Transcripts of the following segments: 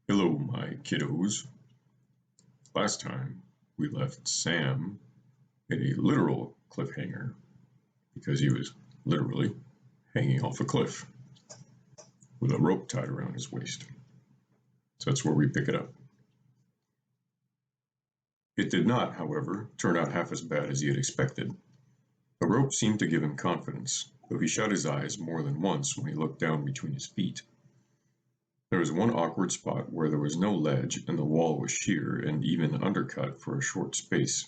Hello, my kiddos. Last time we left Sam in a literal cliffhanger because he was literally hanging off a cliff with a rope tied around his waist. So that's where we pick it up. It did not, however, turn out half as bad as he had expected. The rope seemed to give him confidence, though he shut his eyes more than once when he looked down between his feet. There was one awkward spot where there was no ledge and the wall was sheer and even undercut for a short space.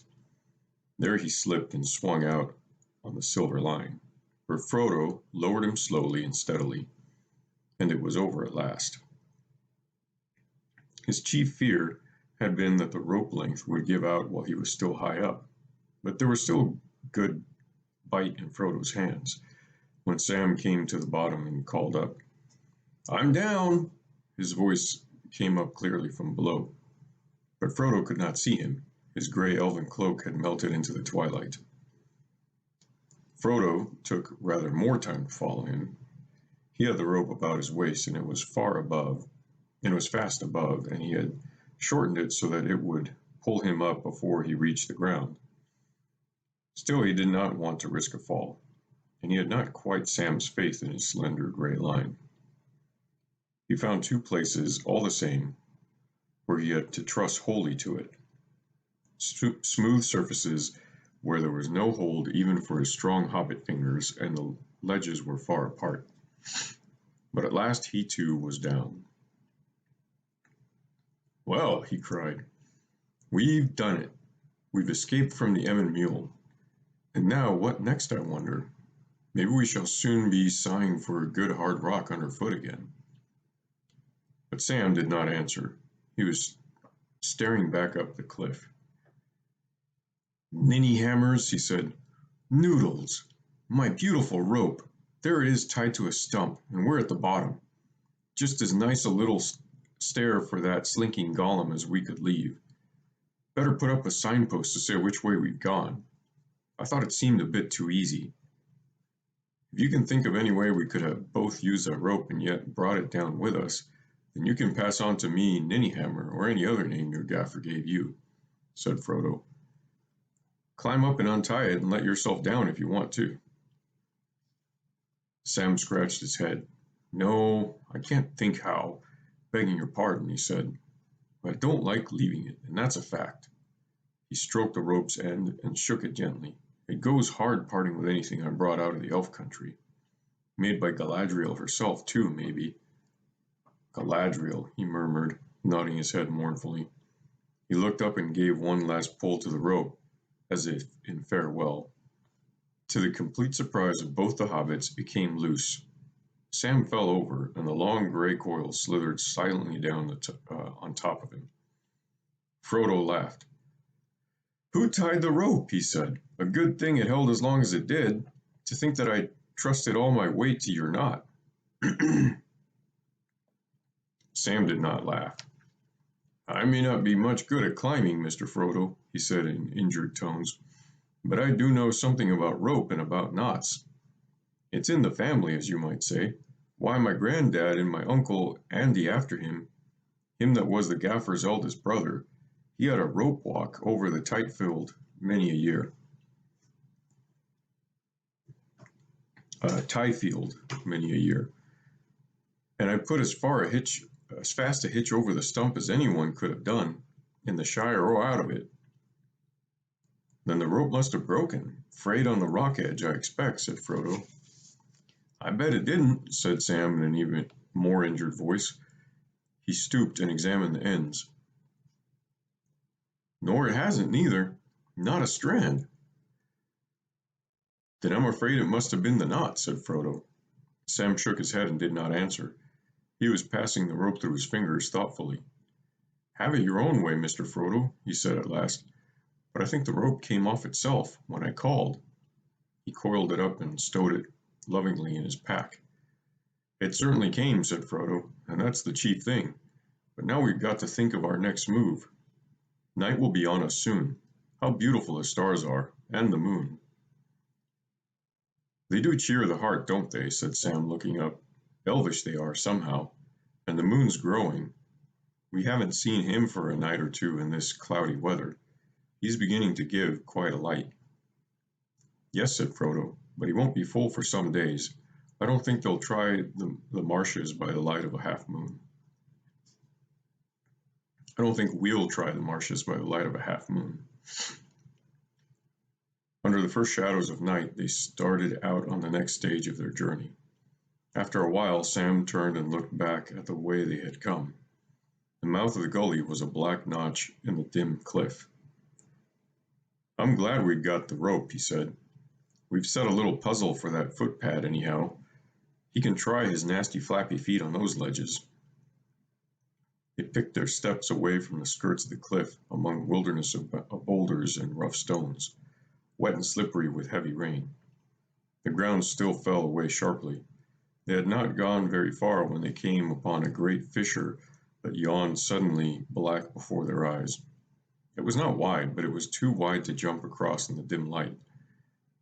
There he slipped and swung out on the silver line, where Frodo lowered him slowly and steadily, and it was over at last. His chief fear had been that the rope length would give out while he was still high up, but there was still good bite in Frodo's hands when Sam came to the bottom and called up, "I'm down!" His voice came up clearly from below, but Frodo could not see him. His gray elven cloak had melted into the twilight. Frodo took rather more time to follow him. He had the rope about his waist, and it was fast above, and he had shortened it so that it would pull him up before he reached the ground. Still, he did not want to risk a fall, and he had not quite Sam's faith in his slender gray line. He found two places, all the same, where he had to trust wholly to it. Smooth surfaces where there was no hold even for his strong hobbit fingers, and the ledges were far apart. But at last he too was down. "Well," he cried, "we've done it. We've escaped from the Emyn Muil. And now what next, I wonder? Maybe we shall soon be sighing for a good hard rock underfoot again." But Sam did not answer. He was staring back up the cliff. "Ninny hammers," he said. "Noodles! My beautiful rope! There it is tied to a stump, and we're at the bottom. Just as nice a little stair for that slinking Gollum as we could leave. Better put up a signpost to say which way we've gone. I thought it seemed a bit too easy. If you can think of any way we could have both used that rope and yet brought it down with us, then you can pass on to me Ninnyhammer or any other name your gaffer gave you," said Frodo. "Climb up and untie it and let yourself down if you want to." Sam scratched his head. "No, I can't think how. Begging your pardon," he said. "But I don't like leaving it, and that's a fact." He stroked the rope's end and shook it gently. "It goes hard parting with anything I brought out of the elf country. Made by Galadriel herself, too, maybe." "Galadriel," he murmured, nodding his head mournfully. He looked up and gave one last pull to the rope, as if in farewell. To the complete surprise of both the hobbits, it came loose. Sam fell over, and the long gray coil slithered silently down on top of him. Frodo laughed. "Who tied the rope?" he said. "A good thing it held as long as it did. To think that I trusted all my weight to your knot." Sam did not laugh. "I may not be much good at climbing, Mr. Frodo," he said in injured tones, "but I do know something about rope and about knots. It's in the family, as you might say. Why, my granddad and my uncle Andy after him that was the gaffer's eldest brother, he had a rope walk over the Tight-Field many a year. Tie-field many a year. And I put as fast a hitch over the stump as anyone could have done, in the Shire or out of it." "Then the rope must have broken, frayed on the rock edge, I expect," said Frodo. "I bet it didn't," said Sam in an even more injured voice. He stooped and examined the ends. "Nor it hasn't, neither. Not a strand." "Then I'm afraid it must have been the knot," said Frodo. Sam shook his head and did not answer. He was passing the rope through his fingers thoughtfully. "Have it your own way, Mr. Frodo," he said at last, "but I think the rope came off itself when I called." He coiled it up and stowed it lovingly in his pack. "It certainly came," said Frodo, "and that's the chief thing. But now we've got to think of our next move. Night will be on us soon. How beautiful the stars are, and the moon." "They do cheer the heart, don't they?" said Sam, looking up. "Elvish they are, somehow. And the moon's growing. We haven't seen him for a night or two in this cloudy weather. He's beginning to give quite a light." "Yes," said Frodo, "but he won't be full for some days. I don't think they'll try the marshes by the light of a half moon." "I don't think we'll try the marshes by the light of a half moon." Under the first shadows of night, they started out on the next stage of their journey. After a while, Sam turned and looked back at the way they had come. The mouth of the gully was a black notch in the dim cliff. "I'm glad we've got the rope," he said. "We've set a little puzzle for that footpad, anyhow. He can try his nasty flappy feet on those ledges." They picked their steps away from the skirts of the cliff among a wilderness of boulders and rough stones, wet and slippery with heavy rain. The ground still fell away sharply. They had not gone very far when they came upon a great fissure that yawned suddenly black before their eyes. It was not wide, but it was too wide to jump across in the dim light.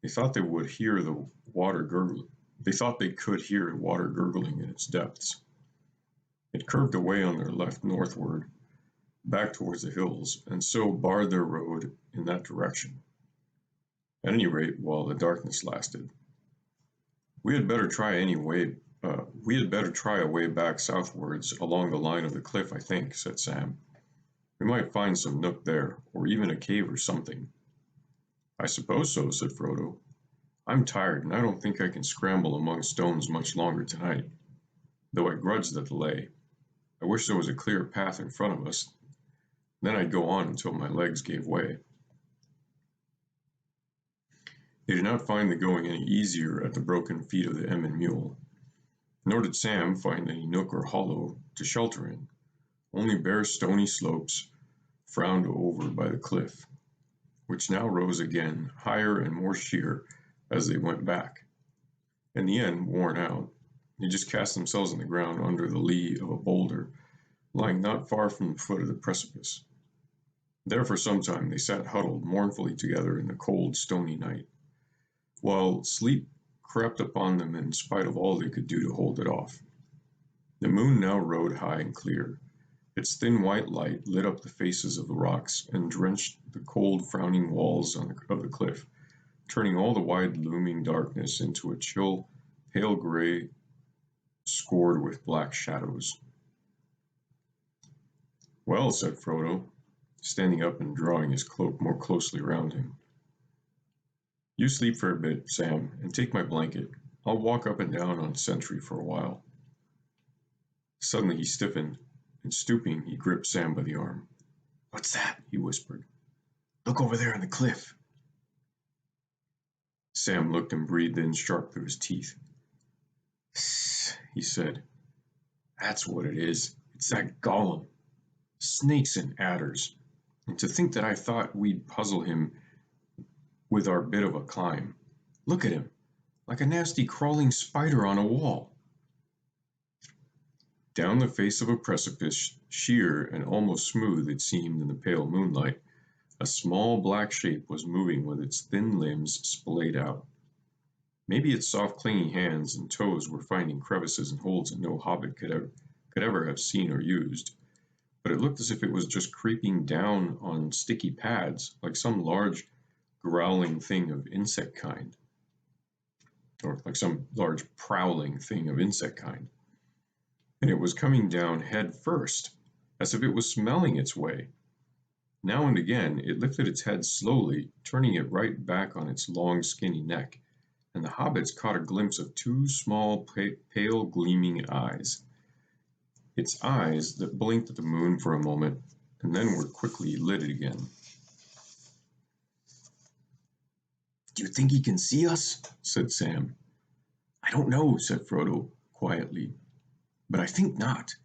They thought they would hear the water gurgle. They thought they could hear water gurgling in its depths. It curved away on their left northward, back towards the hills, and so barred their road in that direction, at any rate while the darkness lasted. We had better try a way back southwards along the line of the cliff, I think," said Sam. "We might find some nook there, or even a cave or something." "I suppose so," said Frodo. "I'm tired, and I don't think I can scramble among stones much longer tonight, though I grudge the delay. I wish there was a clear path in front of us. Then I'd go on until my legs gave way." They did not find the going any easier at the broken feet of the Emyn Muil, nor did Sam find any nook or hollow to shelter in, only bare stony slopes frowned over by the cliff, which now rose again, higher and more sheer as they went back. In the end, worn out, they just cast themselves on the ground under the lee of a boulder lying not far from the foot of the precipice. There for some time they sat huddled mournfully together in the cold, stony night, while sleep crept upon them in spite of all they could do to hold it off. The moon now rode high and clear. Its thin white light lit up the faces of the rocks and drenched the cold, frowning walls of the cliff, turning all the wide looming darkness into a chill, pale gray scored with black shadows. "Well," said Frodo, standing up and drawing his cloak more closely round him. "You sleep for a bit, Sam, and take my blanket. I'll walk up and down on sentry for a while." Suddenly he stiffened, and stooping, he gripped Sam by the arm. "What's that?" he whispered. "Look over there on the cliff." Sam looked and breathed in sharp through his teeth. "Sss," he said. "That's what it is. It's that Gollum. Snakes and adders. And to think that I thought we'd puzzle him with our bit of a climb. Look at him, like a nasty crawling spider on a wall." Down the face of a precipice, sheer and almost smooth it seemed in the pale moonlight, a small black shape was moving with its thin limbs splayed out. Maybe its soft clinging hands and toes were finding crevices and holes that no hobbit could ever have seen or used, but it looked as if it was just creeping down on sticky pads like some large growling thing of insect kind, or like some large prowling thing of insect kind. And it was coming down head first, as if it was smelling its way. Now and again it lifted its head slowly, turning it right back on its long skinny neck, and the hobbits caught a glimpse of two small pale gleaming eyes. Its eyes that blinked at the moon for a moment, and then were quickly lit again. "Do you think he can see us?" said Sam. "I don't know," said Frodo quietly, "but I think not.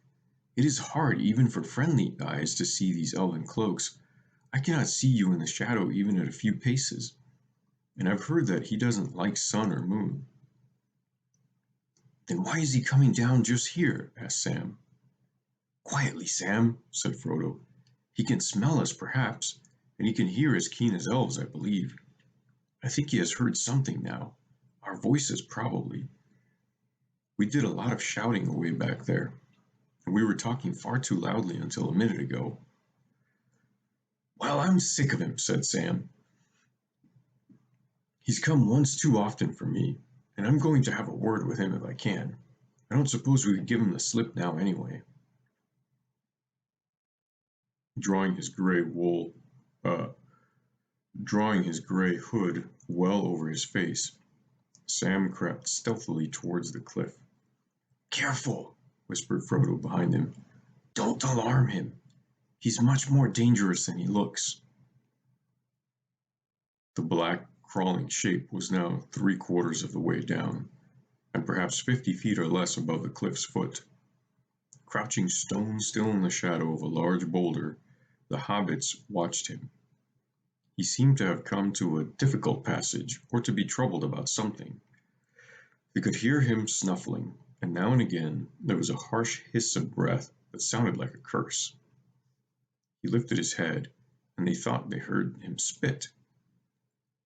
It is hard even for friendly eyes to see these elven cloaks. I cannot see you in the shadow even at a few paces, and I've heard that he doesn't like sun or moon." "Then why is he coming down just here?" asked Sam. "Quietly, Sam," said Frodo. "He can smell us, perhaps, and he can hear as keen as elves, I believe. I think he has heard something now. Our voices, probably. We did a lot of shouting away back there. and we were talking far too loudly until a minute ago." "Well, I'm sick of him," said Sam. "He's come once too often for me, and I'm going to have a word with him if I can. I don't suppose we could give him the slip now anyway." Drawing his gray wool, drawing his gray hood well over his face, Sam crept stealthily towards the cliff. "Careful," whispered Frodo behind him. "Don't alarm him. He's much more dangerous than he looks." The black, crawling shape was now 3/4 of the way down, and perhaps 50 feet or less above the cliff's foot. Crouching stone still in the shadow of a large boulder, the hobbits watched him. He seemed to have come to a difficult passage, or to be troubled about something. They could hear him snuffling, and now and again there was a harsh hiss of breath that sounded like a curse. He lifted his head, and they thought they heard him spit.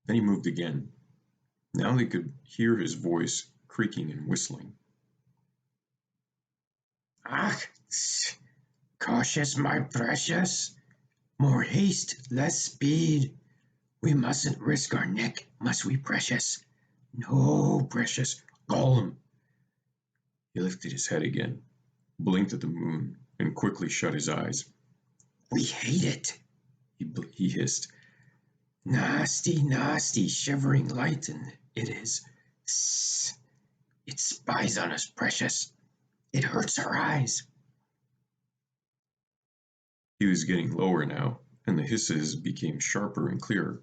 Then he moved again. Now they could hear his voice creaking and whistling. "Ah, cautious, my precious. More haste, less speed. We mustn't risk our neck, must we, precious? No, precious. Gollum." He lifted his head again, blinked at the moon, and quickly shut his eyes. "We hate it," he hissed. "Nasty, nasty, shivering light, and it is. It spies on us, precious. It hurts our eyes." He was getting lower now, and the hisses became sharper and clearer.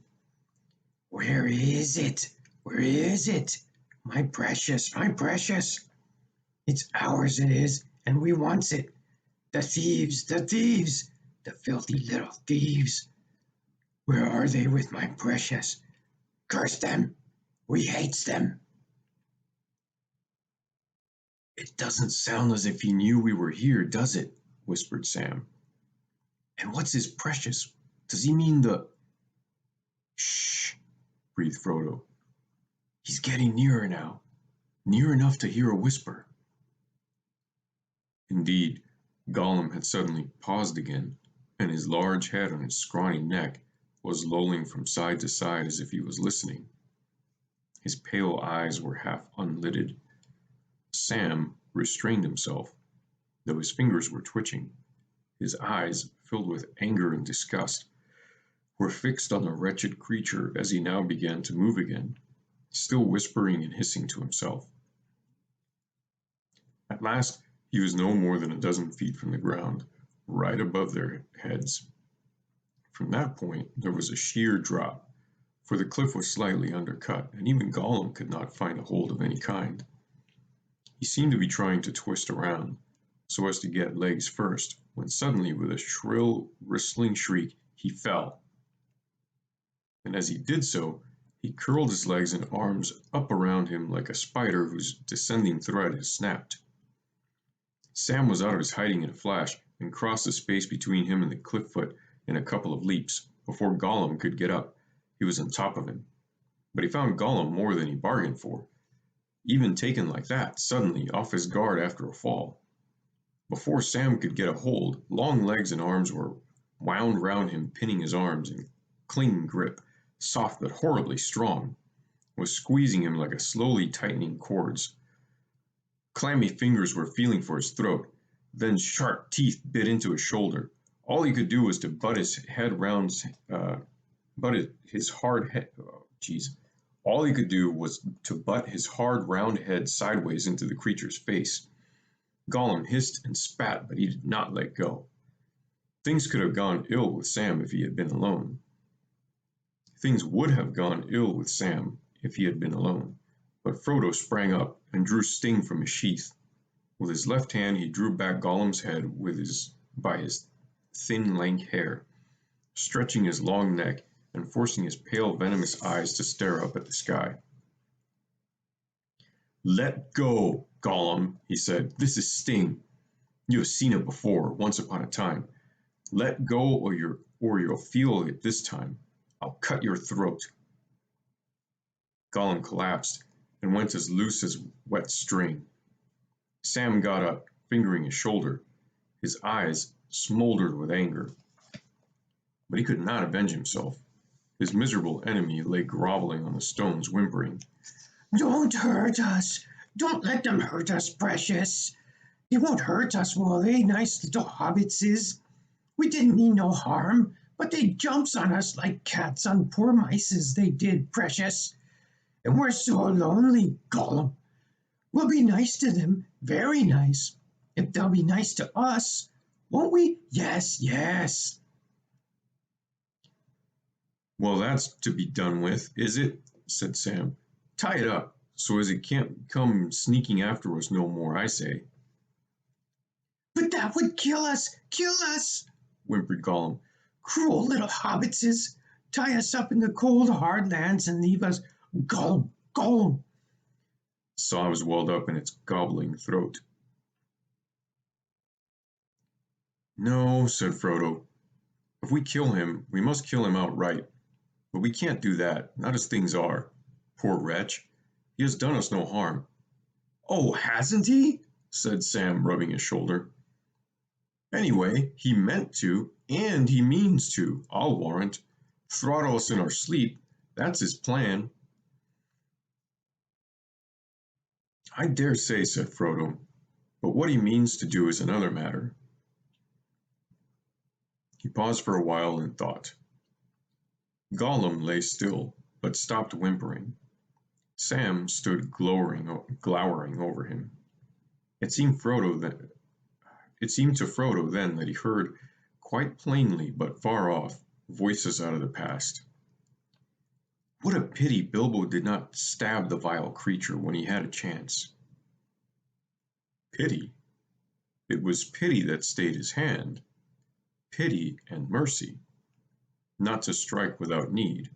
"Where is it? Where is it? My precious, my precious. It's ours it is, and we wants it. The thieves, the filthy little thieves. Where are they with my precious? Curse them. We hates them." "It doesn't sound as if he knew we were here, does it?" whispered Sam. "And what's his precious? Does he mean the—" "Shh," breathed Frodo. "He's getting nearer now, near enough to hear a whisper." Indeed, Gollum had suddenly paused again, and his large head on his scrawny neck was lolling from side to side as if he was listening. His pale eyes were half unlidded. Sam restrained himself, though his fingers were twitching. His eyes, filled with anger and disgust, were fixed on the wretched creature as he now began to move again, still whispering and hissing to himself. At last he was no more than a dozen feet from the ground, right above their heads. From that point there was a sheer drop, for the cliff was slightly undercut, and even Gollum could not find a hold of any kind. He seemed to be trying to twist around, so as to get legs first, when suddenly, with a shrill, whistling shriek, he fell. And as he did so, he curled his legs and arms up around him like a spider whose descending thread has snapped. Sam was out of his hiding in a flash, and crossed the space between him and the cliff foot in a couple of leaps. Before Gollum could get up, he was on top of him. But he found Gollum more than he bargained for, even taken like that, suddenly, off his guard after a fall. Before Sam could get a hold, long legs and arms were wound round him, pinning his arms, and clinging grip, soft but horribly strong, was squeezing him like a slowly tightening cords. Clammy fingers were feeling for his throat, then sharp teeth bit into his shoulder. All he could do was to butt his head round, his hard head. All he could do was to butt his hard, round head sideways into the creature's face. Gollum hissed and spat, but he did not let go. Things could have gone ill with Sam if he had been alone. Things would have gone ill with Sam if he had been alone, but Frodo sprang up and drew Sting from his sheath. With his left hand he drew back Gollum's head by his thin, lank hair, stretching his long neck and forcing his pale, venomous eyes to stare up at the sky. "Let go, Gollum," he said. "This is Sting. You have seen it before, once upon a time. Let go, or you'll feel it this time. I'll cut your throat." Gollum collapsed and went as loose as wet string. Sam got up, fingering his shoulder. His eyes smoldered with anger, but he could not avenge himself. His miserable enemy lay groveling on the stones, whimpering. Don't hurt us. Don't let them hurt us, precious. They won't hurt us, will they, nice little hobbitses? We didn't mean no harm, but they jumps on us like cats on poor mices, they did, precious. And we're so lonely, Gollum. We'll be nice to them, very nice, if they'll be nice to us. Won't we? Yes, yes. Well, that's to be done with, is it? Said Sam. Tie it up, so as it can't come sneaking after us no more, I say. But that would kill us, whimpered Gollum. Cruel little hobbitses. Tie us up in the cold, hard lands and leave us. Gollum, Gollum. Sobs welled up in its gobbling throat. No, said Frodo. If we kill him, we must kill him outright. But we can't do that, not as things are. Poor wretch. He has done us no harm. Oh, hasn't he? Said Sam, rubbing his shoulder. Anyway, he meant to, and he means to, I'll warrant. Throttle us in our sleep, that's his plan. I dare say, said Frodo, but what he means to do is another matter. He paused for a while and thought. Gollum lay still, but stopped whimpering. Sam stood glowering over him. It seemed to Frodo then that he heard, quite plainly but far off, voices out of the past. What a pity Bilbo did not stab the vile creature when he had a chance. Pity? It was pity that stayed his hand. Pity and mercy. Not to strike without need.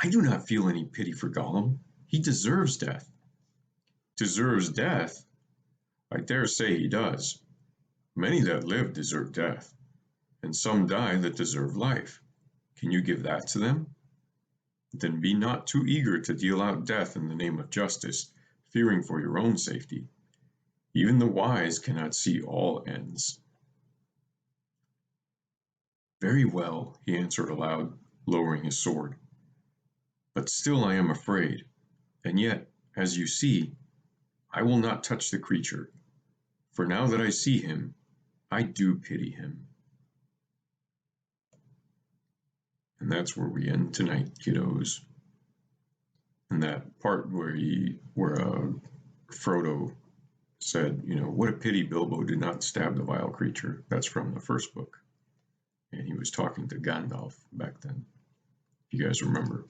I do not feel any pity for Gollum. He deserves death. Deserves death? I dare say he does. Many that live deserve death, and some die that deserve life. Can you give that to them? Then be not too eager to deal out death in the name of justice, fearing for your own safety. Even the wise cannot see all ends. Very well, he answered aloud, lowering his sword. But still I am afraid, and yet, as you see, I will not touch the creature, for now that I see him, I do pity him. And that's where we end tonight, kiddos. And that part where Frodo said, what a pity Bilbo did not stab the vile creature. That's from the first book. And he was talking to Gandalf back then, if you guys remember.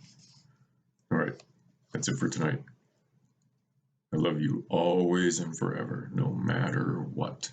All right, that's it for tonight. I love you always and forever, no matter what.